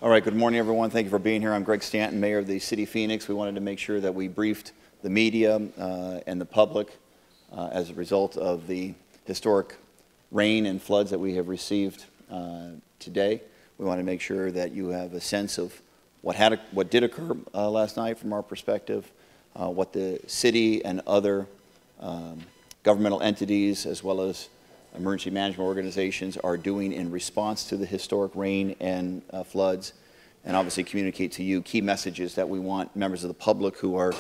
All right, good morning, everyone. Thank you for being here. I'm Greg Stanton, Mayor of the City of Phoenix. We wanted to make sure that we briefed the media and the public as a result of the historic rain and floods that we have received today. We want to make sure that you have a sense of what did occur last night from our perspective, what the city and other governmental entities as well as emergency management organizations are doing in response to the historic rain and floods, and obviously communicate to you key messages that we want members of the public who are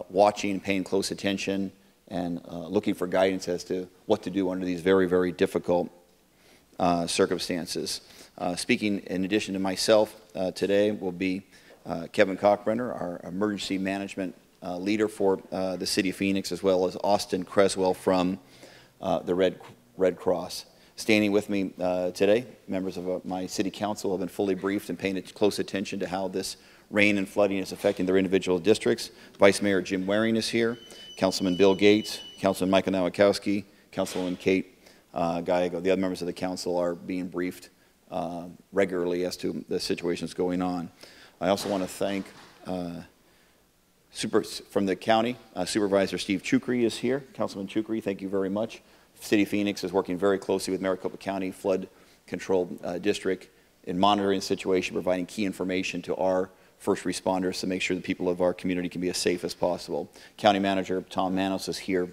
watching, paying close attention, and looking for guidance as to what to do under these very, very difficult circumstances. Speaking in addition to myself today will be Kevin Kalkbrenner, our emergency management leader for the City of Phoenix, as well as Austin Creswell from the Red Cross. Standing with me today, members of my city council have been fully briefed and paying close attention to how this rain and flooding is affecting their individual districts. Vice Mayor Jim Waring is here, Councilman Bill Gates, Councilman Michael Nowakowski, Councilwoman Kate Gallego. The other members of the council are being briefed regularly as to the situations going on. I also want to thank from the county, Supervisor Steve Chucri is here. Councilman Chucri, thank you very much. City of Phoenix is working very closely with MARICOPA County Flood Control District in monitoring the situation, providing key information to our first responders to make sure the people of our community can be as safe as possible. County Manager Tom Manos is here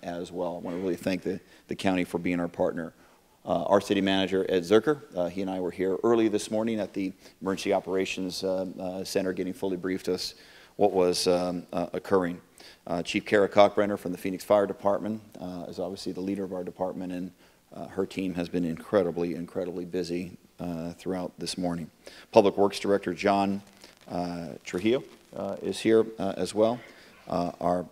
as well. I want to really thank the county for being our partner. Our City Manager, Ed Zerker, he and I were here early this morning at the Emergency Operations Center getting fully briefed us what was occurring. Chief Kara Kalkbrenner from the Phoenix Fire Department is obviously the leader of our department, and her team has been incredibly busy throughout this morning. Public Works Director John Trujillo is here as well. Our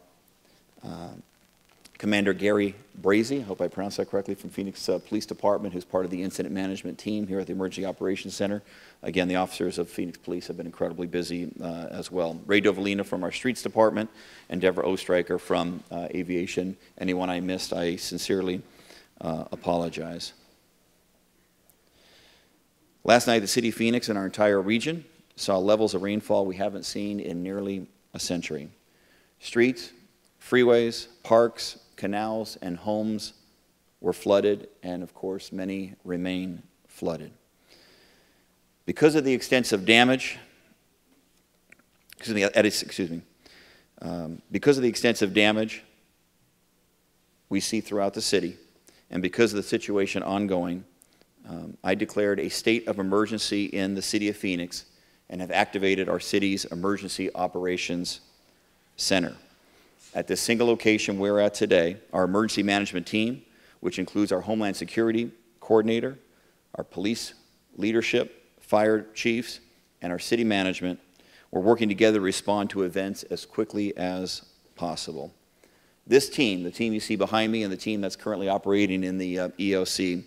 Commander Gary Brazy, I hope I pronounced that correctly, from Phoenix Police Department, who's part of the incident management team here at the Emergency Operations Center. Again, the officers of Phoenix Police have been incredibly busy as well. Ray Dovalina from our Streets Department, and Deborah Ostreicher from Aviation. Anyone I missed, I sincerely apologize. Last night, the City of Phoenix and our entire region saw levels of rainfall we haven't seen in nearly a century. Streets, freeways, parks, canals, and homes were flooded, and of course, many remain flooded. Because of the extensive damage, because of the extensive damage we see throughout the city, and because of the situation ongoing, I declared a state of emergency in the City of Phoenix and have activated our city's Emergency Operations Center. At this single location we're at today, our emergency management team, which includes our Homeland Security Coordinator, our police leadership, fire chiefs, and our city management, we're working together to respond to events as quickly as possible. This team, the team you see behind me and the team that's currently operating in the EOC,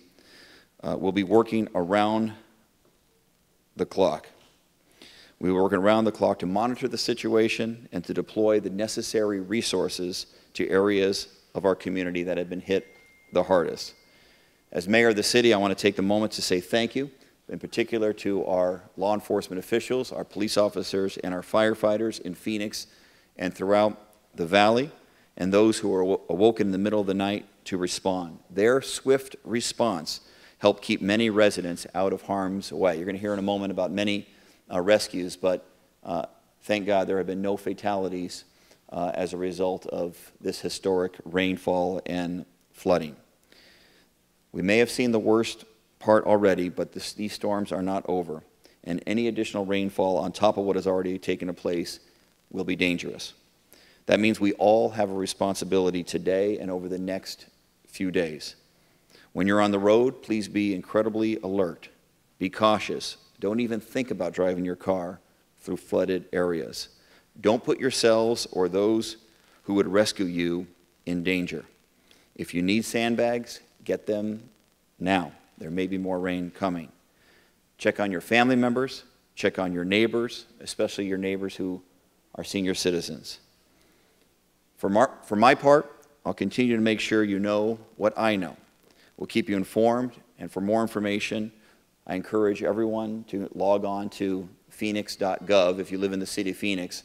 will be working around the clock. We were working around the clock to monitor the situation and to deploy the necessary resources to areas of our community that have been hit the hardest. As mayor of the city, I want to take the moment to say thank you, in particular to our law enforcement officials, our police officers, and our firefighters in Phoenix and throughout the valley, and those who are awoken in the middle of the night to respond. Their swift response helped keep many residents out of harm's way. You're going to hear in a moment about many rescues, but thank God there have been no fatalities as a result of this historic rainfall and flooding. We may have seen the worst part already, but these storms are not over, and any additional rainfall on top of what has already taken place will be dangerous. That means we all have a responsibility today and over the next few days. When you're on the road, please be incredibly alert. Be cautious. Don't even think about driving your car through flooded areas. Don't put yourselves or those who would rescue you in danger. If you need sandbags, get them now. There may be more rain coming. Check on your family members. Check on your neighbors, especially your neighbors who are senior citizens. For my part, I'll continue to make sure you know what I know. We'll keep you informed, and for more information, I encourage everyone to log on to phoenix.gov if you live in the city of Phoenix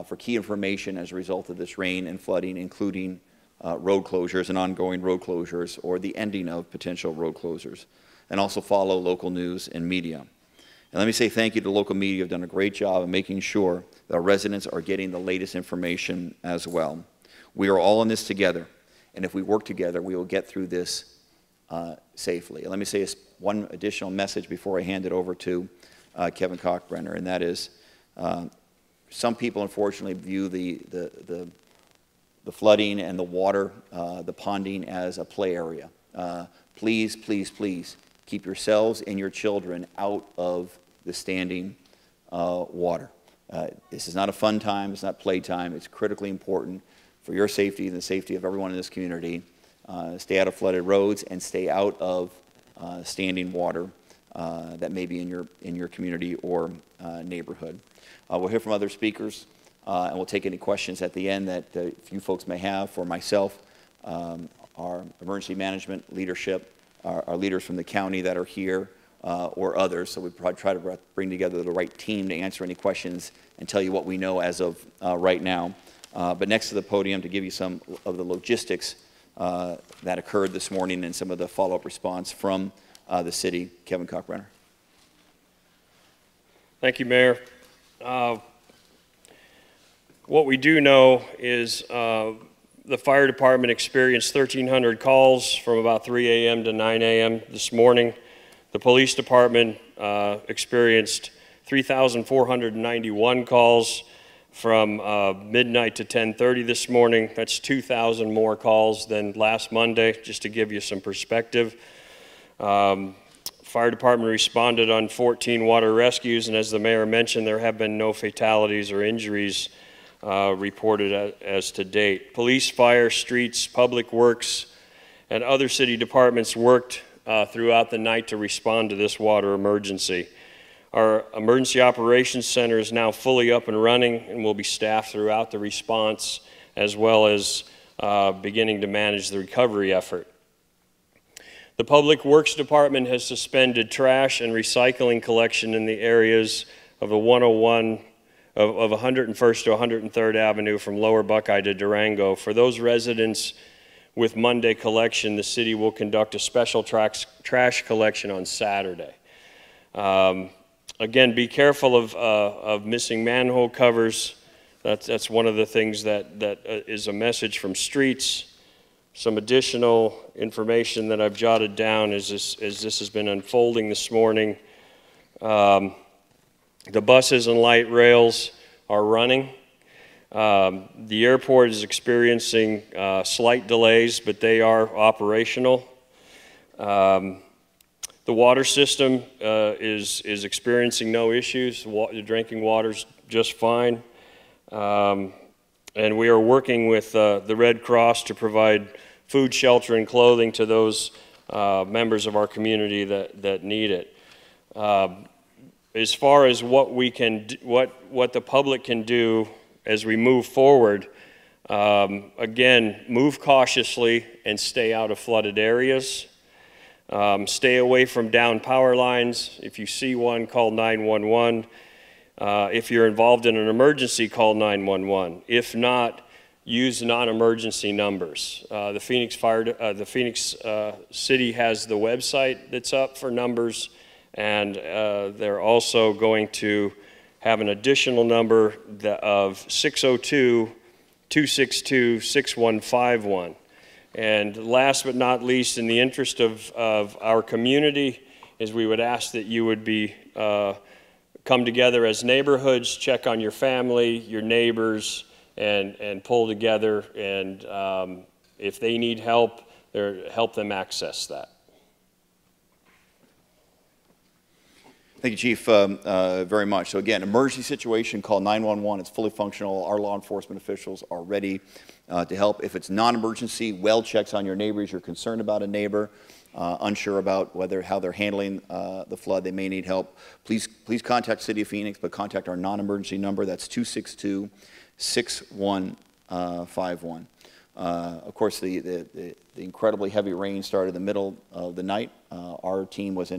for key information as a result of this rain and flooding, including road closures and ongoing road closures or the ending of potential road closures. And also follow local news and media. And let me say thank you to local media who have done a great job of making sure that our residents are getting the latest information as well. We are all in this together, and if we work together, we will get through this safely. And let me say one additional message before I hand it over to Kevin Kalkbrenner, and that is some people unfortunately view the flooding and the water, the ponding as a play area. Please, please, please keep yourselves and your children out of the standing water. This is not a fun time, it's not playtime, it's critically important for your safety and the safety of everyone in this community. Stay out of flooded roads and stay out of standing water that may be in your community or neighborhood. We'll hear from other speakers and we'll take any questions at the end that you folks may have for myself, our emergency management leadership, our leaders from the county that are here, or others. So we probably try to bring together the right team to answer any questions and tell you what we know as of right now. But next to the podium to give you some of the logistics that occurred this morning and some of the follow-up response from the city, Kevin Kalkbrenner. Thank you, Mayor. What we do know is the fire department experienced 1,300 calls from about 3 a.m. to 9 a.m. this morning. The police department experienced 3,491 calls from midnight to 10:30 this morning. That's 2,000 more calls than last Monday, just to give you some perspective. Fire department responded on 14 water rescues, and as the mayor mentioned, there have been no fatalities or injuries reported as to date. Police, fire, streets, public works, and other city departments worked throughout the night to respond to this water emergency. Our Emergency Operations Center is now fully up and running and will be staffed throughout the response, as well as beginning to manage the recovery effort. The Public Works Department has suspended trash and recycling collection in the areas of the 101 of 101st to 103rd Avenue from Lower Buckeye to Durango. For those residents with Monday collection, the city will conduct a special trash collection on Saturday. Again, be careful of missing manhole covers. That's one of the things that is a message from streets. Some additional information that I've jotted down as this has been unfolding this morning. The buses and light rails are running. The airport is experiencing slight delays, but they are operational. The water system is experiencing no issues. The drinking water's just fine. And we are working with the Red Cross to provide food, shelter, and clothing to those members of our community that need it. As far as what we can, what the public can do as we move forward, again, move cautiously and stay out of flooded areas. Stay away from down power lines. If you see one, call 911. If you're involved in an emergency, call 911. If not, use non-emergency numbers. The Phoenix City has the website that's up for numbers, and they're also going to have an additional number of 602-262-6151. And last but not least, in the interest of our community, is we would ask that you would be come together as neighborhoods, check on your family, your neighbors, and pull together. And if they need help, help them access that. Thank you, Chief, very much. So again, emergency situation, call 911. It's fully functional. Our law enforcement officials are ready to help. If it's non-emergency, well checks on your neighbors. You're concerned about a neighbor, unsure about how they're handling the flood. They may need help. Please contact City of Phoenix, but contact our non-emergency number. That's 262-6151. Of course, the incredibly heavy rain started in the middle of the night. Our team was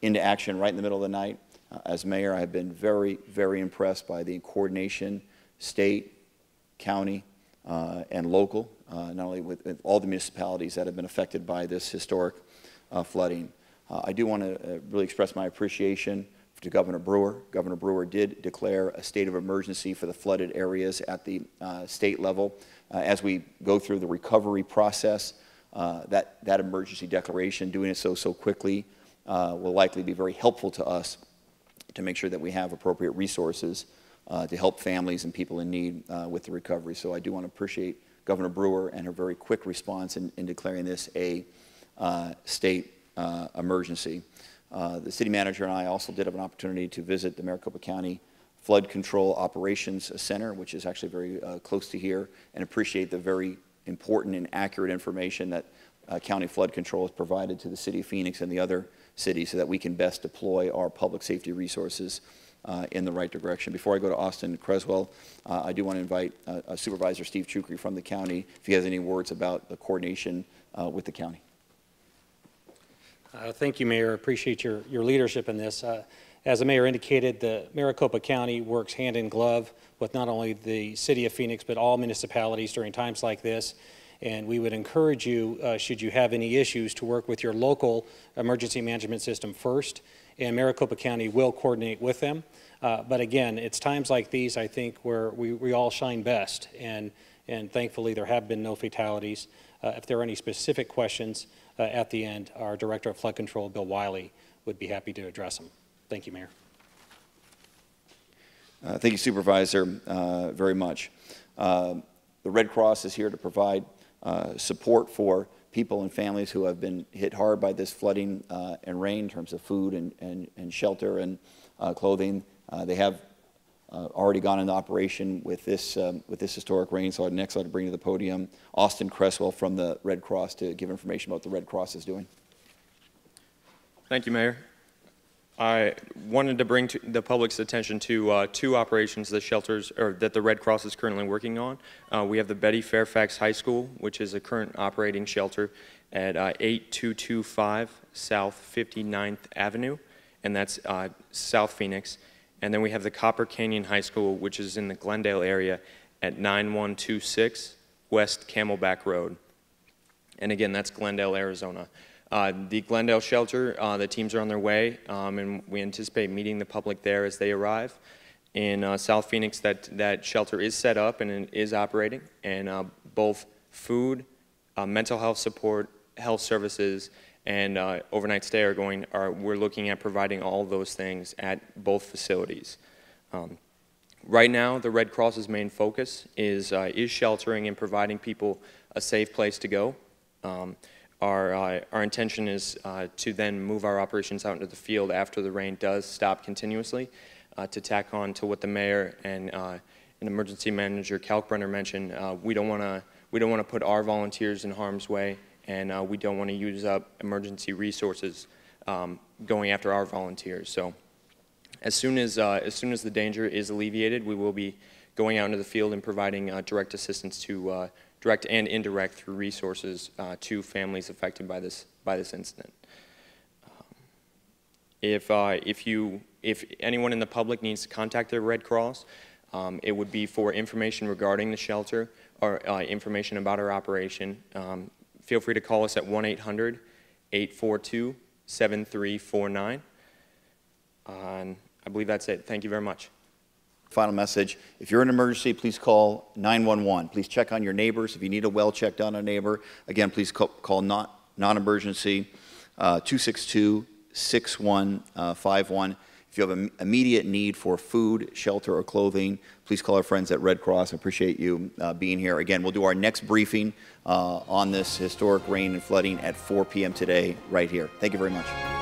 into action right in the middle of the night. As mayor, I have been very, very impressed by the coordination, state, county, and local, not only with all the municipalities that have been affected by this historic flooding. I do want to really express my appreciation to Governor Brewer. Governor Brewer did declare a state of emergency for the flooded areas at the state level. As we go through the recovery process, that emergency declaration, doing it so quickly, will likely be very helpful to us to make sure that we have appropriate resources to help families and people in need with the recovery. So I do want to appreciate Governor Brewer and her very quick response in declaring this a state emergency. The city manager and I also did have an opportunity to visit the Maricopa County Flood Control Operations Center, which is actually very close to here, and appreciate the very important and accurate information that County Flood Control has provided to the city of Phoenix and the other cities so that we can best deploy our public safety resources in the right direction. Before I go to Austin Creswell, I do want to invite Supervisor Steve Chucri from the county if he has any words about the coordination with the county. Thank you, Mayor. I appreciate your leadership in this. As the Mayor indicated, the Maricopa County works hand in glove with not only the City of Phoenix, but all municipalities during times like this. And we would encourage you, should you have any issues, to work with your local emergency management system first, and Maricopa County will coordinate with them. But again, it's times like these, I think, where we all shine best, and thankfully there have been no fatalities. If there are any specific questions at the end, our Director of Flood Control, Bill Wiley, would be happy to address them. Thank you, Mayor. Thank you, Supervisor, very much. The Red Cross is here to provide support for people and families who have been hit hard by this flooding and rain in terms of food and shelter and clothing. They have already gone into operation with this historic rain. So next I'd like to bring to the podium Austin Creswell from the Red Cross to give information about what the Red Cross is doing. Thank you, Mayor. I wanted to bring to the public's attention to two operations that the Red Cross is currently working on. We have the Betty Fairfax High School, which is a current operating shelter at 8225 South 59th Avenue, and that's South Phoenix. And then we have the Copper Canyon High School, which is in the Glendale area at 9126 West Camelback Road. And again, that's Glendale, Arizona. The Glendale shelter, the teams are on their way, and we anticipate meeting the public there as they arrive. In South Phoenix, that shelter is set up and it is operating, and both food, mental health support, health services, and overnight stay we're looking at providing all those things at both facilities. Right now, the Red Cross's main focus is sheltering and providing people a safe place to go. Our intention is to then move our operations out into the field after the rain does stop continuously, to tack on to what the mayor and emergency manager Kalkbrenner mentioned. We don't want to put our volunteers in harm's way, and we don't want to use up emergency resources going after our volunteers. So, as soon as the danger is alleviated, we will be going out into the field and providing direct assistance to direct and indirect through resources to families affected by this incident. If anyone in the public needs to contact the Red Cross, it would be for information regarding the shelter or information about our operation. Feel free to call us at 1-800-842-7349. I believe that's it. Thank you very much. Final message, if you're in an emergency, please call 911. Please check on your neighbors. If you need a well checked on a neighbor, again, please call non-emergency 262-6151. If you have an immediate need for food, shelter, or clothing, please call our friends at Red Cross. I appreciate you being here. Again, we'll do our next briefing on this historic rain and flooding at 4 p.m. today right here. Thank you very much.